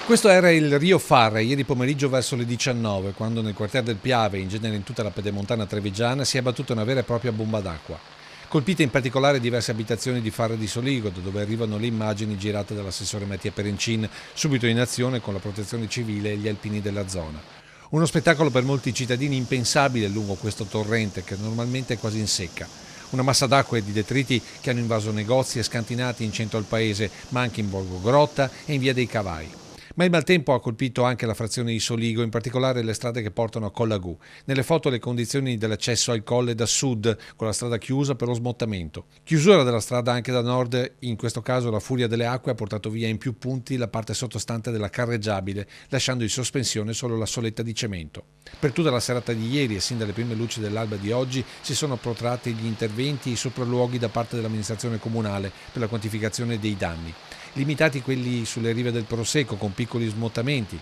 Questo era il Rio Farra, ieri pomeriggio verso le 19, quando nel quartiere del Piave, in genere in tutta la pedemontana trevigiana, si è abbattuta una vera e propria bomba d'acqua. Colpite in particolare diverse abitazioni di Farra di Soligo, da dove arrivano le immagini girate dall'assessore Mattia Perencin, subito in azione con la protezione civile e gli alpini della zona. Uno spettacolo per molti cittadini impensabile lungo questo torrente che normalmente è quasi in secca. Una massa d'acqua e di detriti che hanno invaso negozi e scantinati in centro al paese, ma anche in Borgo Grotta e in via dei Cavai. Ma il maltempo ha colpito anche la frazione di Soligo, in particolare le strade che portano a Collagù. Nelle foto le condizioni dell'accesso al colle da sud, con la strada chiusa per lo smottamento. Chiusura della strada anche da nord, in questo caso la furia delle acque ha portato via in più punti la parte sottostante della carreggiabile, lasciando in sospensione solo la soletta di cemento. Per tutta la serata di ieri e sin dalle prime luci dell'alba di oggi si sono protratti gli interventi e i sopralluoghi da parte dell'amministrazione comunale per la quantificazione dei danni. Limitati quelli sulle rive del Prosecco con piccoli smottamenti.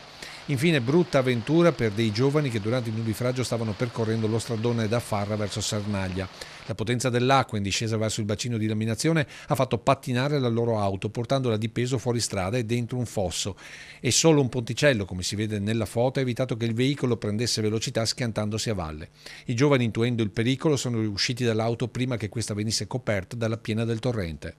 Infine brutta avventura per dei giovani che durante il nubifragio stavano percorrendo lo stradone da Farra verso Sernaglia. La potenza dell'acqua in discesa verso il bacino di laminazione ha fatto pattinare la loro auto, portandola di peso fuori strada e dentro un fosso. E solo un ponticello, come si vede nella foto, ha evitato che il veicolo prendesse velocità schiantandosi a valle. I giovani, intuendo il pericolo, sono usciti dall'auto prima che questa venisse coperta dalla piena del torrente.